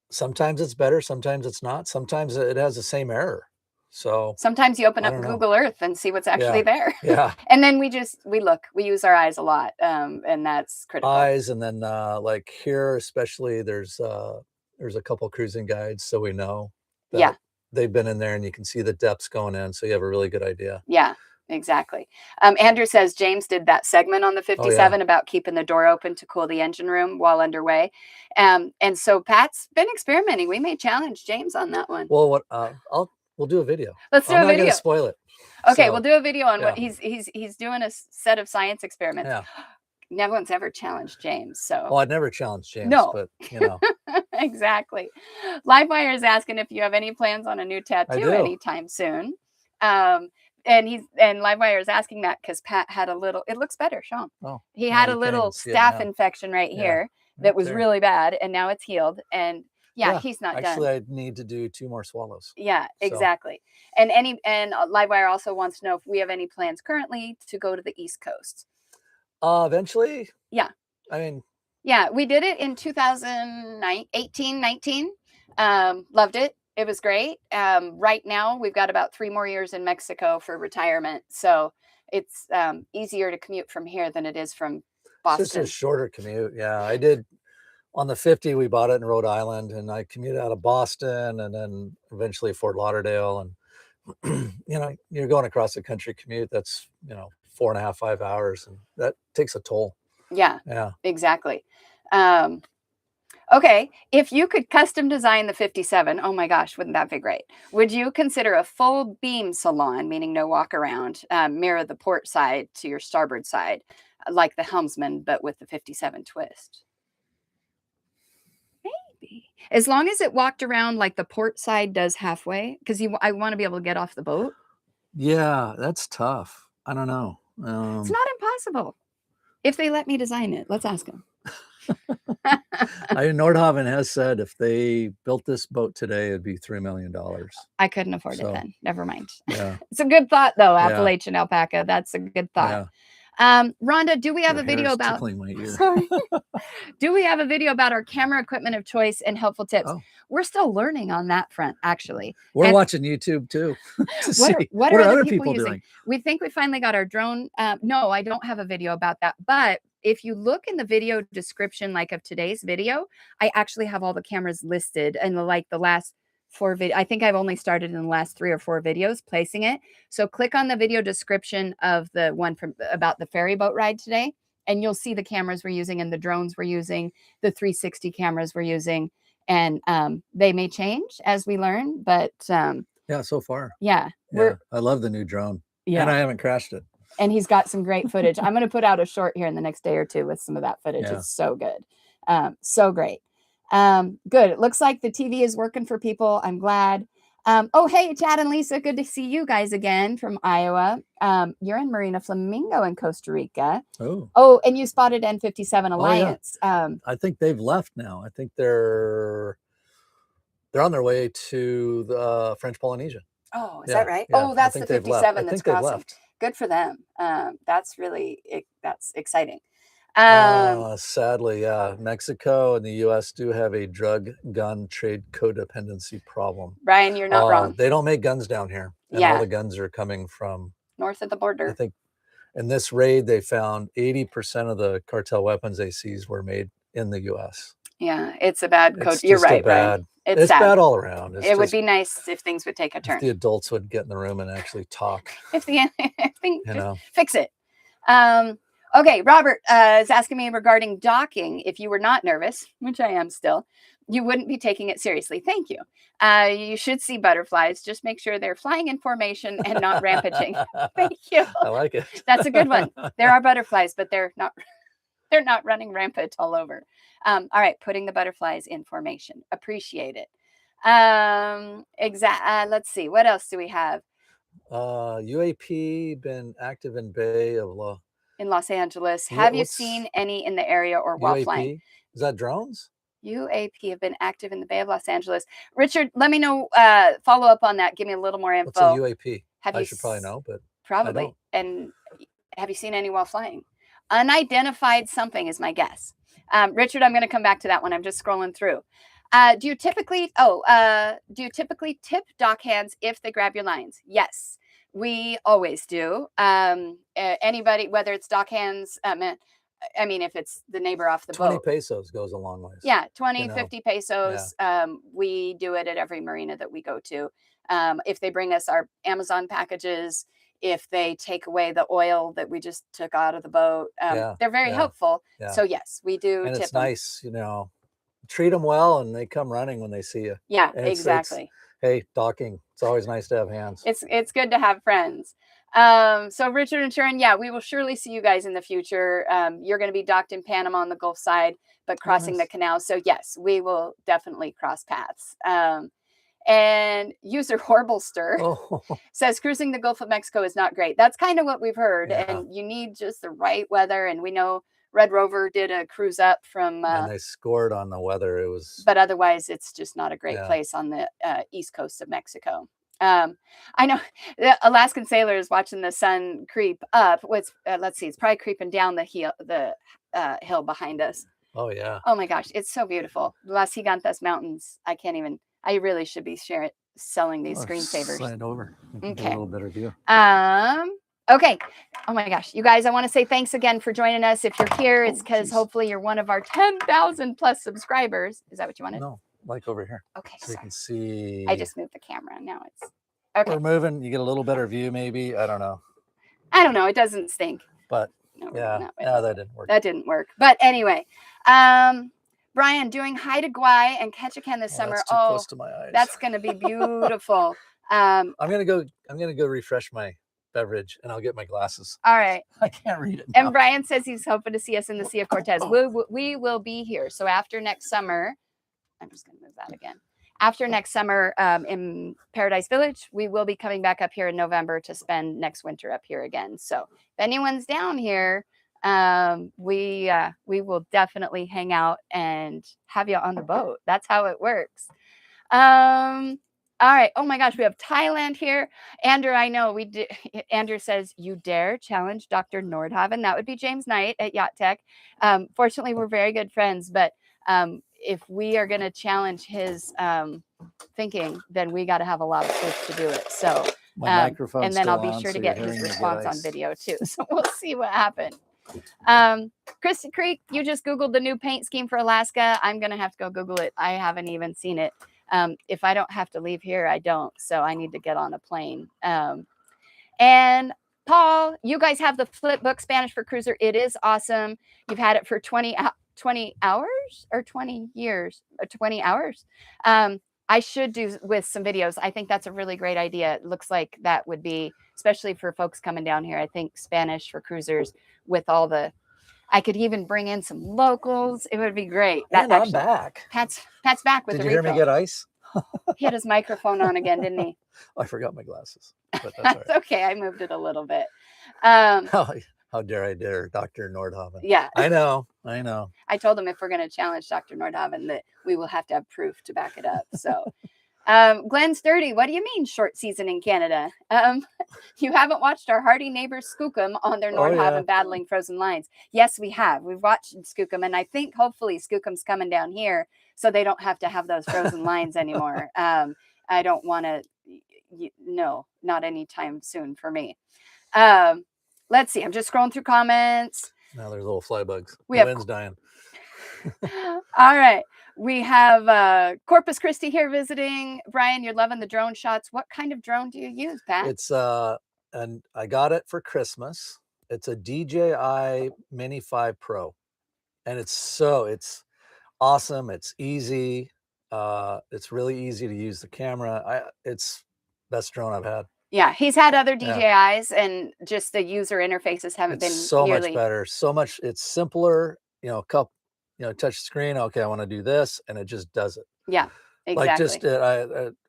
sometimes it's better, sometimes it's not. Sometimes it has the same error. So Sometimes you open I up don't know. Google Earth and see what's actually Yeah, there. yeah. And then we use our eyes a lot. And that's critical. Eyes, and then like here especially, there's a couple cruising guides, so we know Yeah. that they've been in there, and you can see the depths going in, so you have a really good idea. Yeah, exactly. Andrew says James did that segment on the Oh yeah. 57 about keeping the door open to cool the engine room while underway. And so Pat's been experimenting. We may challenge James on that one. Well, we'll do a video. Let's do I'm a not gonna video. spoil it. Okay, So, we'll do a video on what yeah. he's doing, a set of science experiments. Yeah. No one's ever challenged James, so Well, I'd never challenge James, no. but Exactly. Livewire is asking if you have any plans on a new I tattoo do. anytime soon. And Livewire is asking that because Pat had a little. It looks better, Sean. Oh, He well, had you a can't even little see it staph now. infection right Yeah, here right that was there. really bad, and now it's healed. And yeah, Yeah, he's not Actually, done. I need to do 2 more swallows. Yeah, So, exactly. And Livewire also wants to know if we have any plans currently to go to the East Coast. eventually, Yeah. I mean, Yeah, we did it in 2018, 19. Loved it. It was great. Right now, we've got about 3 more years in Mexico for retirement. So it's easier to commute from here than it is from it's just Boston. a shorter commute. Yeah, I did on the 50. We bought it in Rhode Island, and I commuted out of Boston, and then eventually Fort Lauderdale. And you're going across the country commute. That's 4.5, 5 hours, and that takes a toll. Yeah, Yeah. exactly. Okay, if you could custom design the 57, oh my gosh, wouldn't that be great? Would you consider a full beam salon, meaning no walk around, mirror the port side to your starboard side, like the helmsman, but with the 57 twist? Maybe. As long as it walked around like the port side does halfway, because I want to be able to get off the boat. Yeah, that's tough. I don't know. It's not impossible. If they let me design it, let's ask them. Nordhavn has said if they built this boat today, it'd be $3 million. I couldn't afford it then. Never mind. Yeah. It's a good thought, though, Yeah. Appalachian alpaca. That's a good thought. Yeah. Rhonda, do we have Your a video hair is about? tickling my ear. Sorry. Do we have a video about our camera equipment of choice and helpful tips? Oh. We're still learning on that front, actually. We're watching YouTube too to see what are other people people using? doing. We think we finally got our drone. No, I don't have a video about that. But if you look in the video description, like of today's video, I actually have all the cameras listed and the last 4 videos. I think I've only started in the last 3 or 4 videos placing it. So click on the video description of the one about the ferry boat ride today, and you'll see the cameras we're using and the drones we're using, the 360 cameras we're using. And they may change as we learn, but yeah, so far. Yeah. I love the new drone. Yeah. And I haven't crashed it. And he's got some great footage. I'm going to put out a short here in the next day or 2 with some of that footage. Yeah. It's so good. So great. Good. It looks like the TV is working for people. I'm glad. Oh, hey, Chad and Lisa. Good to see you guys again from Iowa. You're in Marina Flamingo in Costa Rica. Oh, and you spotted N57 Alliance. Oh, yeah. I think they've left now. I think they're on their way to the French Polynesia. Oh, is that right? Yeah, oh, that's the 57 that's crossing. Left. Good for them. That's exciting. Sadly, yeah, Mexico and the U.S. do have a drug gun trade codependency problem. Brian, you're not wrong. They don't make guns down here. And all the guns are coming from north of the border. I think in this raid, they found 80% of the cartel weapons they seized were made in the U.S. Yeah, it's a bad code. You're right, Brian. It's bad all around. It would be nice if things would take a turn. If the adults would get in the room and actually talk. If things, fix it. Okay, Robert is asking me regarding docking. If you were not nervous, which I am still, you wouldn't be taking it seriously. Thank you. You should see butterflies. Just make sure they're flying in formation and not rampaging. Thank you. I like it. That's a good one. There are butterflies, but they're not they're not running rampant all over. All right, putting the butterflies in formation. Appreciate it. Let's see. What else do we have? UAP been active in Bay of In Los Angeles. Have you what's seen any in the area or while flying? UAP? Is that drones? UAP have been active in the Bay of Los Angeles. Richard, let me know, follow up on that. Give me a little more What's a info. UAP? Have I you should probably know, but I Probably. don't. And have you seen any while flying? Unidentified something is my guess. Richard, I'm going to come back to that one. I'm just scrolling through. Do you typically tip dock hands if they grab your lines? Yes, we always do. Anybody, whether it's dock hands, I mean, if it's the neighbor off the 20 boat. pesos goes a long ways. Yeah, 20, you know. 50 pesos. We do it at every marina that we go to. If they bring us our Amazon packages, if they take away the oil that we just took out of the boat, they're very helpful. So yes, we do. And tip it's them. nice, treat them well and they come running when they see you. Yeah, And exactly. Hey, docking. It's always nice to have hands. It's good to have friends. So Richard and Sharon, yeah, we will surely see you guys in the future. You're going to be docked in Panama on the Gulf side, but crossing the canal. So yes, we will definitely cross paths. And user Horblester says cruising the Gulf of Mexico is not great. That's kind of what we've heard. And you need just the right weather. And we know Red Rover did a cruise up from and they scored on the weather. It was, but otherwise it's just not a great place on the east coast of Mexico. I know the Alaskan sailor is watching the sun creep up. Let's see, it's probably creeping down the hill behind us. Oh yeah. Oh my gosh, it's so beautiful. Las Gigantas Mountains. I really should be selling these screensavers. Slide over. Okay. Get a little better view. Okay. Oh my gosh, you guys, I want to say thanks again for joining us. If you're here, it's because hopefully you're one of our 10,000 plus subscribers. Is that what you wanted? No, like over here. Okay. So you can see. I just moved the camera. Now it's okay. We're moving. You get a little better view, maybe. I don't know. It doesn't stink. But no, that didn't work. That didn't work. But anyway, Brian, doing Haida Gwaii and Ketchikan this summer. That's too close to my eyes. That's going to be beautiful. I'm gonna go refresh my beverage and I'll get my glasses. All right. I can't read it now. And Brian says he's hoping to see us in the Sea of Cortez. We will be here. So after next summer, I'm just going to move that again. After next summer in Paradise Village, we will be coming back up here in November to spend next winter up here again. So if anyone's down here, we will definitely hang out and have you on the boat. That's how it works. All right. Oh my gosh, we have Thailand here. Andrew, I know we did. Andrew says, you dare challenge Dr. Nordhavn. That would be James Knight at Yacht Tech. Fortunately, we're very good friends, but if we are going to challenge his thinking, then we got to have a lot of proof to do it. So, and then I'll be sure to get his response on video too. So we'll see what happens. Christy Creek, you just Googled the new paint scheme for Alaska. I'm going to have to go Google it. I haven't even seen it. If I don't have to leave here, I don't. So I need to get on a plane. And Paul, you guys have the flip book Spanish for Cruiser. It is awesome. You've had it for 20 hours or 20 years or 20 hours. I should do with some videos. I think that's a really great idea. It looks like that would be, especially for folks coming down here. I think Spanish for Cruisers with all the, I could even bring in some locals. It would be great. And I'm back. Pat's back with the refill. Did you hear me get ice? He had his microphone on again, didn't he? I forgot my glasses. But that's all right. Okay. I moved it a little bit. How dare I dare Dr. Nordhavn? Yeah. I know. I told him if we're going to challenge Dr. Nordhavn that we will have to have proof to back it up. So Glenn Sturdy, what do you mean short season in Canada? You haven't watched our hardy neighbors Skookum on their Nordhavn battling frozen lines. Yes, we have. We've watched Skookum, and I think hopefully Skookum's coming down here so they don't have to have those frozen lines anymore. I don't want to, no, not anytime soon for me. Let's see. I'm just scrolling through comments. Now there's little fly bugs. The wind's dying. All right. We have Corpus Christi here visiting. Brian, you're loving the drone shots. What kind of drone do you use, Pat? It's and I got it for Christmas. It's a DJI Mini 5 Pro, and it's awesome. It's easy. It's really easy to use the camera. It's best drone I've had. Yeah, he's had other Yeah. DJIs, and just the user interfaces haven't It's been so much nearly. better. So much. It's simpler. Touch screen. Okay, I want to do this, and it just does it. Yeah, Like exactly.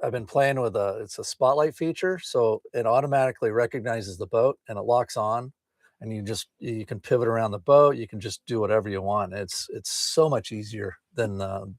I've been playing with it's a spotlight feature, so it automatically recognizes the boat and it locks on, and you can pivot around the boat. You can just do whatever you want. It's so much easier than the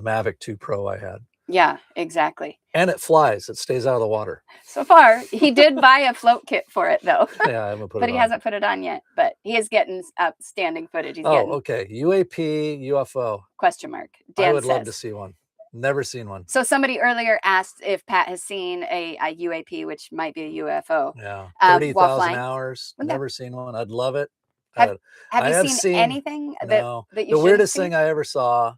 Mavic 2 Pro I had, Yeah, exactly. and it flies. It stays out of the water. So far, he did buy a float kit for it though, Yeah, I haven't put but it he on. hasn't put it on yet. But he is getting outstanding footage. He's Oh, getting okay. UAP, UFO. question mark. I Dan would love to says. see one. Never seen one. So somebody earlier asked if Pat has seen a UAP, which might be a UFO, Yeah, while 30,000 flying. hours. Wouldn't that, Never seen one. I'd love it. have I, have I you have seen seen, anything no. that you The shouldn't weirdest see? thing I ever saw,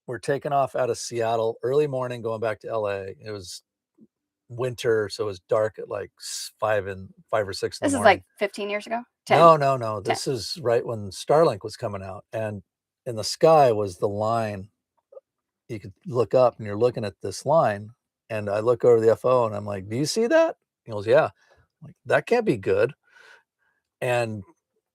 we're taking off out of Seattle early morning going back to LA. It was winter, so it was dark at like 5 or 6 in This the is like morning. 15 years ago. 10, No, no, no. 10. This is right when Starlink was coming out, and in the sky was the line. You could look up and you're looking at this line, and I look over the FO and I'm like, "Do you see that?" He goes, "Yeah." I'm like, that can't be good. And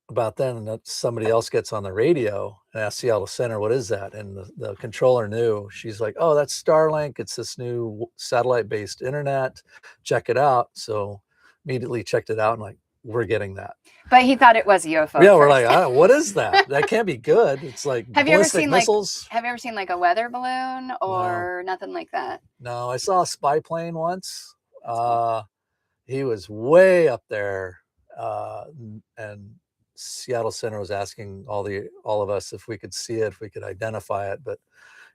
about then, somebody else gets on the radio and asks Seattle Center, "What is that?" And the controller knew. She's like, "Oh, that's Starlink. It's this new satellite-based internet. Check it out." So immediately checked it out and like, we're getting that. But he thought it was a UFO Yeah, at we're like, first. what is that? That can't be good. It's like Have you ever ballistic seen like missiles. have you ever seen like a weather balloon No, or nothing like that? no. I saw a spy plane once. That's cool. He was way up there, and Seattle Center was asking all of us if we could see it, if we could identify it. But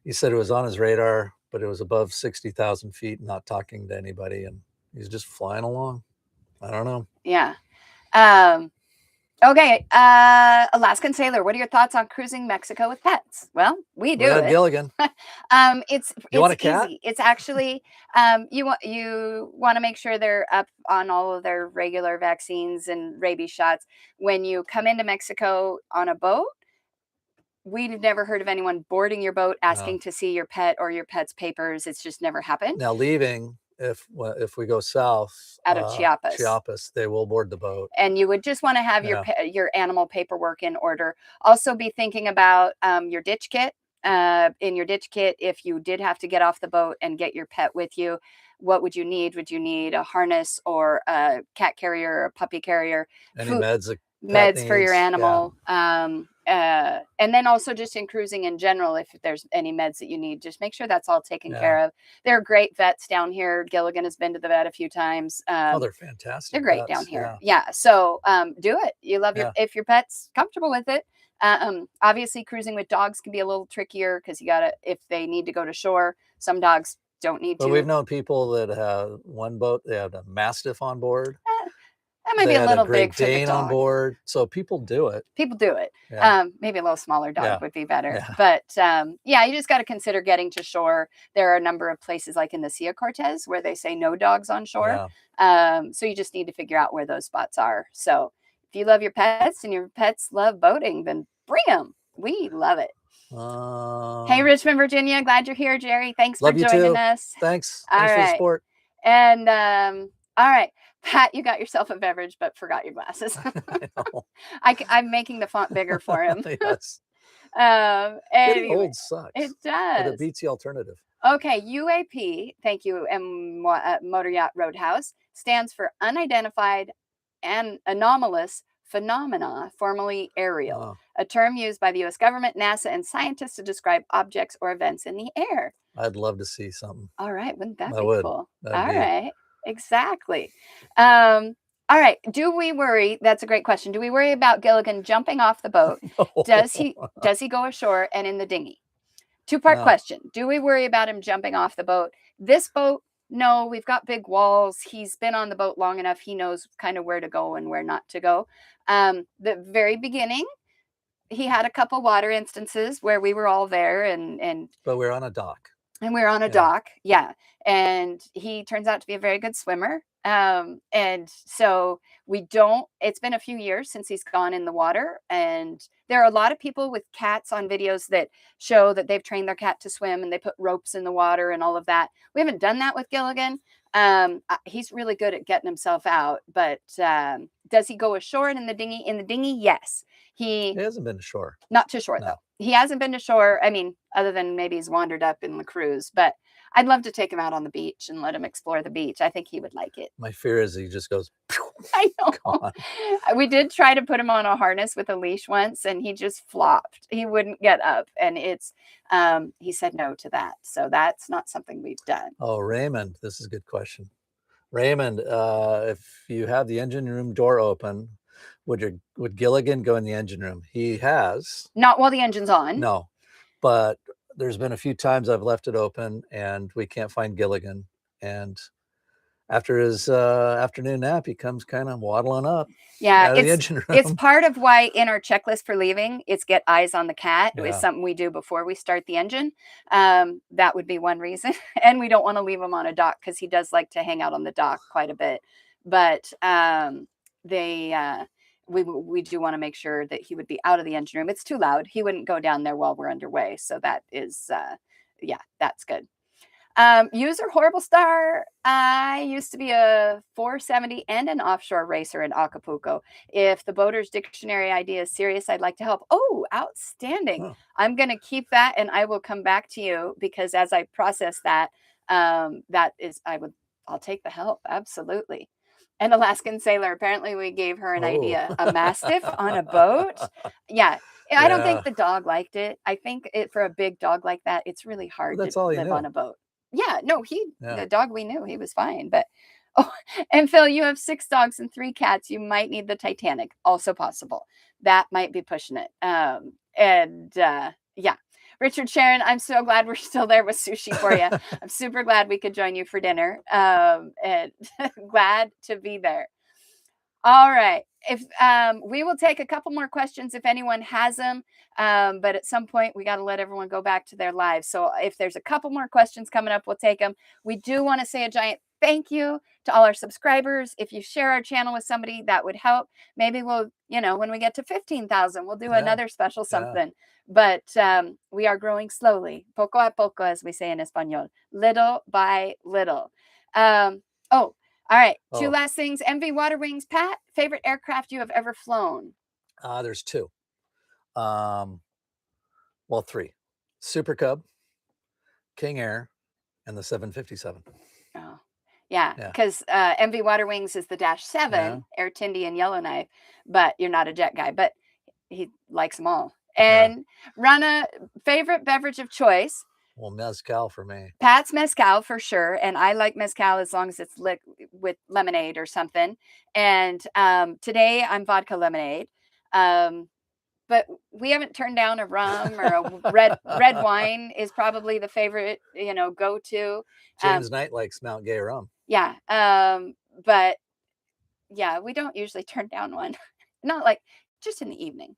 he said it was on his radar, but it was above 60,000 feet, not talking to anybody, and he's just flying along. I don't know. Yeah. Um, okay. Alaskan Sailor, what are your thoughts on cruising Mexico with pets? Well, we do Without it. Gilligan, you want It's a cat? easy. It's actually you want to make sure they're up on all of their regular vaccines and rabies shots. When you come into Mexico on a boat, we've never heard of anyone boarding your boat No. asking to see your pet or your pet's papers. It's just never happened. Now leaving, if we go south, Out of Chiapas. Chiapas, they will board the boat. And you would just want to have Yeah. your animal paperwork in order. Also, be thinking about your ditch kit. In your ditch kit, if you did have to get off the boat and get your pet with you, what would you need? Would you need a harness or a cat carrier or a puppy carrier? Any Food, meds a pet meds for your needs? Yeah. animal. And then also just in cruising in general, if there's any meds that you need, just make sure that's all taken Yeah. care of. There are great vets down here. Gilligan has been to the vet a few times. Oh, they're fantastic. They're great pets. down here. Yeah. Yeah. So do it. You love Yeah. if your pet's comfortable with it. Obviously, cruising with dogs can be a little trickier because you gotta if they need to go to shore. Some dogs don't need But to. we've known people that have one boat, they had a Mastiff on board, That might they be a had a little big Great for the Dane on dog. board, so people do it. People do it. Yeah. Maybe a little smaller dog Yeah. would be better. Yeah. But yeah, you just got to consider getting to shore. There are a number of places like in the Sea Cortez where they say no dogs on shore. Yeah. So you just need to figure out where those spots are. So if you love your pets and your pets love boating, then bring them. We love it. Hey, Richmond, Virginia. Glad you're here, Jerry. Thanks for Love you joining too. us. Thanks. All Thanks for the right. support. And all right, Pat, you got yourself a beverage, but forgot your glasses. I know. I'm making the font bigger for him. Yes. Getting Anyway, old sucks. it But does. it beats the alternative. Okay, UAP, thank you, Motor Yacht Roadhouse, stands for Unidentified and Anomalous Phenomena, formerly aerial, Oh, a term used by the US government, NASA, and scientists to describe objects or events in the air. I'd love to see something. All right, wouldn't that I be would. cool? That'd All be- right, exactly. All right, do we worry? That's a great question. Do we worry about Gilligan jumping off the boat? No. Does he go ashore and in the dinghy? Two-part No. question. Do we worry about him jumping off the boat? This boat, no, we've got big walls. He's been on the boat long enough. He knows kind of where to go and where not to go. The very beginning, he had a couple water instances where we were all there and But we're on a dock. And we're on a Yeah. dock. Yeah. And he turns out to be a very good swimmer. And so it's been a few years since he's gone in the water. And there are a lot of people with cats on videos that show that they've trained their cat to swim and they put ropes in the water and all of that. We haven't done that with Gilligan. He's really good at getting himself out, but does he go ashore in the dinghy? In the dinghy, yes. He hasn't been ashore. Not to shore, No. though. He hasn't been to shore. I mean, other than maybe he's wandered up in the cruise, but I'd love to take him out on the beach and let him explore the beach. I think he would like it. My fear is he just goes, I know. gone. We did try to put him on a harness with a leash once, and he just flopped. He wouldn't get up, and he said no to that. So that's not something we've done. Oh, Raymond, this is a good question. Raymond, if you have the engine room door open, would Gilligan go in the engine room? He has. Not while the engine's on. No, but there's been a few times I've left it open and we can't find Gilligan. And after his afternoon nap, he comes kind of waddling up. Yeah, out of the engine room. It's part of why in our checklist for leaving, it's get eyes on the cat. Yeah. Is something we do before we start the engine. That would be one reason. And we don't want to leave him on a dock because he does like to hang out on the dock quite a bit. But we do want to make sure that he would be out of the engine room. It's too loud. He wouldn't go down there while we're underway. So that is, yeah, that's good. User Horrible Star. I used to be a 470 and an offshore racer in Acapulco. If the Boater's Dictionary idea is serious, I'd like to help. Oh, outstanding. Oh. I'm going to keep that and I will come back to you because as I process that, I'll take the help. Absolutely. An Alaskan sailor. Apparently we gave her an idea. A Mastiff on a boat. Yeah. I don't think the dog liked it. I think for a big dog like that, it's really hard to live on a boat. Yeah, no, the dog we knew, he was fine. But, and Phil, you have 6 dogs and 3 cats. You might need the Titanic. Also possible. That might be pushing it. Yeah. Richard Sharon, I'm so glad we're still there with sushi for you. I'm super glad we could join you for dinner. And glad to be there. All right. If we will take a couple more questions if anyone has them, but at some point we got to let everyone go back to their lives. So if there's a couple more questions coming up, we'll take them. We do want to say a giant thank you to all our subscribers. If you share our channel with somebody, that would help. Maybe we'll, when we get to 15,000, we'll do another special something. But we are growing slowly, poco a poco, as we say in Espanol, little by little. All right. 2 last things. MV Water Wings. Pat, favorite aircraft you have ever flown? There's 2. Well, 3. Super Cub, King Air, and the 757. Oh, yeah. Because MV Water Wings is the -7, Air Tindy and Yellowknife, but you're not a jet guy, but he likes them all. And Rana, favorite beverage of choice? Well, mezcal for me. Pat's mezcal for sure. And I like mezcal as long as it's lit with lemonade or something. And today I'm vodka lemonade. But we haven't turned down a rum or a red wine is probably the favorite, go-to. James Knight likes Mount Gay rum. Yeah. But yeah, we don't usually turn down one. Not like just in the evening,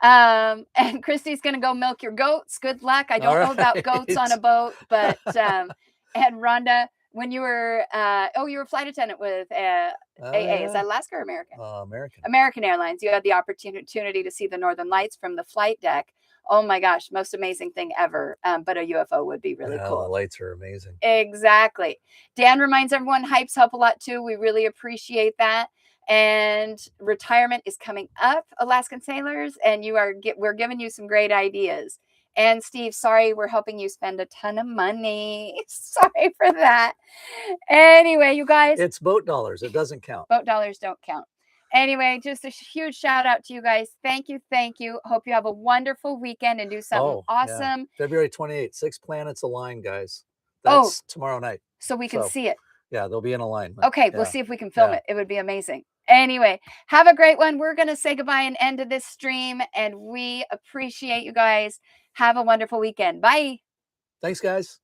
And Christy's going to go milk your goats. Good luck. I don't know about goats on a boat, but, and Rhonda, when you were, you were a flight attendant with AA. Is that Alaska or American? American Airlines. You had the opportunity to see the Northern Lights from the flight deck. Oh my gosh, most amazing thing ever. But a UFO would be really cool. The lights are amazing. Exactly. Dan reminds everyone hypes help a lot too. We really appreciate that. And retirement is coming up, Alaskan sailors, and we're giving you some great ideas. And Steve, sorry, we're helping you spend a ton of money. Sorry for that. Anyway, you guys. It's boat dollars. It doesn't count. Boat dollars don't count. Anyway, just a huge shout out to you guys. Thank you. Thank you. Hope you have a wonderful weekend and do something awesome. Yeah. February 28th, 6 planets align, guys. That's tomorrow night. So we can see it. Yeah, they'll be in alignment. Okay, we'll see if we can film it. It would be amazing. Anyway, have a great one. We're going to say goodbye and end of this stream, and we appreciate you guys. Have a wonderful weekend. Bye. Thanks, guys.